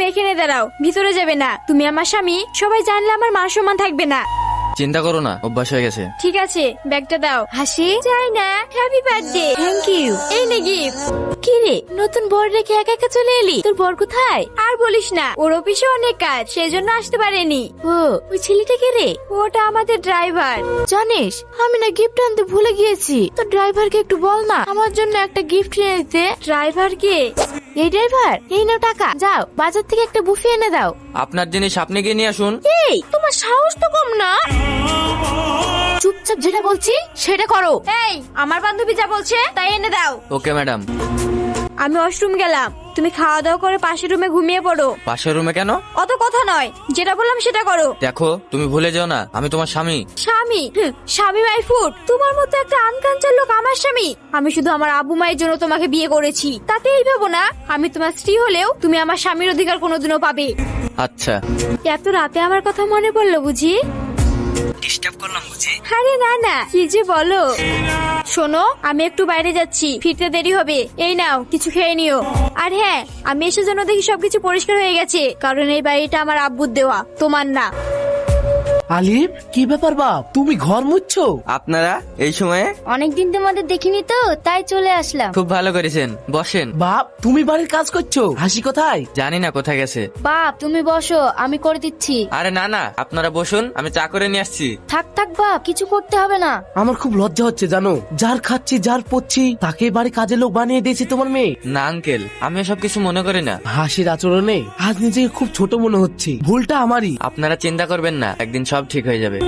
এখানে দাঁড়াও, ভিতরে যাবে না। তুমি আমার স্বামী, সবাই জানলে আমার মান সম্মান থাকবে না। চিন্তা করো না, অভ্যাস হয়ে গেছে। ঠিক আছে, ব্যাগটা দাও। হাসি চাই না। Happy birthday. Thank you. এই নে গিফট। কি রে, নতুন বর রেখে একা একা চলে এলি? তোর বর কোথায়? আর বলিস না, ওর অফিসে অনেক কাজ, সেজন্য আসতে পারেনি। ও, ওই ছেলেটা কে রে? ওটা আমাদের ড্রাইভার। জানিস, আমি না গিফট আনতে ভুলে গিয়েছি। তো ড্রাইভারকে একটু বল না আমার জন্য একটা গিফট এনে দিতে। ড্রাইভার কে? এই ড্রাইভার, এই নাও টাকা, যাও বাজার থেকে একটা বুফে এনে দাও। আপনার জিনিস আপনি গিয়ে নিয়ে আসুন। এই, তোমার সাহস তো কম না। চুপচাপ যেটা বলছি সেটা করো। এই, আমার বান্ধবী যা বলছে তাই এনে দাও। Okay madam. আমি ওয়াশরুম গেলাম, তুমি খাওয়া দাওয়া করে পাশের রুমে ঘুমিয়ে পড়ো। পাশের রুমে কেন? অত কথা নয়, যেটা বললাম সেটা করো। দেখো, তুমি ভুলে যাও না আমি তোমার স্বামী। স্বামী? স্বামী মাই ফুড। তোমার মতো একটা আনকাঞ্চার লোক আমার স্বামী? আমি শুধু আমার আব্বু মায়ের জন্য তোমাকে বিয়ে করেছি, তাতে এই ভেবো না আমি তোমার স্ত্রী হলেও তুমি আমার স্বামীর অধিকার কোনোদিনও পাবে। আচ্ছা। এত রাতে আমার কথা মনে পড়লো বুঝি? ডিস্টার্ব করলাম বুঝি? আরে না না, কি যে বলো। শোনো, আমি একটু বাইরে যাচ্ছি, ফিরতে দেরি হবে। এই নাও, কিছু খেয়ে নিও। আর হ্যাঁ, আমি এসে যেন দেখি সবকিছু পরিষ্কার হয়ে গেছে, কারণ এই বাড়িটা আমার আব্বুর দেওয়া, তোমার না। আলিফ, কি ব্যাপার বাপ, তুমি ঘর মুছছো? আপনারা এই সময়ে? অনেকদিন তোমাদের দেখিনি তো, তাই চলে আসলাম। খুব ভালো করেছেন, বসেন। বাপ, তুমি বাড়ির কাজ করছো? হাসি কোথায়? জানি না কোথায় গেছে। বাপ, তুমি বসো, আমি করে দিচ্ছি। আরে না না, আপনারা বসুন, আমি চা করে নিয়ে আসছি। থাক থাক বাপ, কিছু করতে হবে না। আমার খুব লজ্জা হচ্ছে জানো, যার খাচ্ছি যার পড়ছি তাকে বাড়ি কাজের লোক বানিয়ে দিয়েছে তোমার মেয়ে। না আঙ্কেল, আমি এসব কিছু মনে করি না। হাসির আচরণে আজ নিজেকে খুব ছোট মনে হচ্ছে, ভুলটা আমারই। আপনারা চিন্তা করবেন না, একদিন সব ঠিক হয়ে যাবে।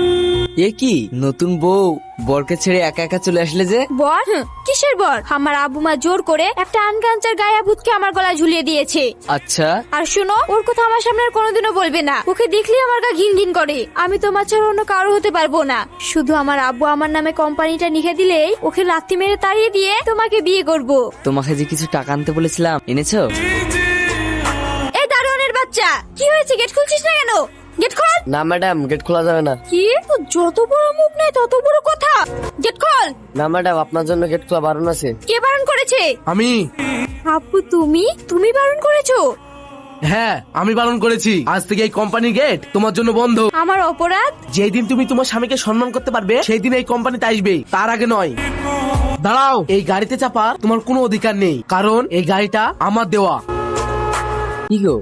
এ কি নতুন বউ, বরকে ছেড়ে একা একা চলে আসলে যে? বর? কিসের বর? আমার আব্বু মা জোর করে একটা আনকাঞ্চার গায়া ভূতকে আমার গলায় ঝুলিয়ে দিয়েছে। আচ্ছা, আর শোনো, ওর কথা আমার সামনে আর কোনোদিনও বলবে না। ওকে দেখলেই আমার গা ঘিন ঘিন করে। আমি তোমার ছাড়া অন্য কারো হতে পারবো না। শুধু আমার আব্বু আমার নামে কোম্পানিটা লিখে দিলেই ওকে লাথি মেরে তাড়িয়ে দিয়ে তোমাকে বিয়ে করব। তোমাকে যে কিছু টাকা আনতে বলেছিলাম, এনেছো? এই দারোয়ানের বাচ্চা, কি হয়েছে? গেট খুলছিস না কেন? গেট খোল। না ম্যাডাম, গেট খোলা যাবে না। কি? তোর যত বড় মুখ নাই তত বড় কথা। গেট খোল। না ম্যাডাম, আপনার জন্য গেট খোলা বারণ আছে। কে বারণ করেছে? আমি। আব্বু, তুমি বারণ করেছো? হ্যাঁ, আমি বারণ করেছি। আজ থেকে এই কোম্পানির গেট তোমার জন্য বন্ধ। আমার অপরাধ? যেই দিন তুমি তোমার স্বামীকে সম্মান করতে পারবে সেই দিন এই কোম্পানিতে আসবে, তার আগে নয়। দাঁড়াও, এই গাড়িতে চাপার তোমার কোনো অধিকার নেই, কারণ এই গাড়িটা আমার দেওয়া। কি গো,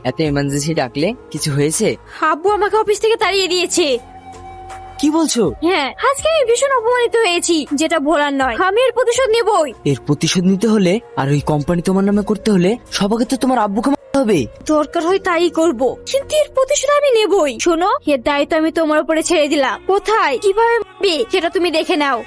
এত এমার্জেন্সি ডাকলে? কিছু হয়েছে? আব্বু আমাকে অফিস থেকে তাড়িয়ে দিয়েছে। কি বলছো? হ্যাঁ, আজকে আমি ভীষণ অপমানিত হয়েছি, যেটা ভোলার নয়। আমি এর প্রতিশোধ নেবই। এর প্রতিশোধ নিতে হলে আর ওই কোম্পানি তোমার নামে করতে হলে সবাইকে তো তোমার আব্বুকে মারতে হবে। দরকার হয় তাই করব, কিন্তু এর প্রতিশোধ আমি নেবই। শোনো, এর দায়িত্ব আমি তোমার উপরে ছেড়ে দিলাম। কোথায় কিভাবে মারবে সেটা তুমি দেখে নাও।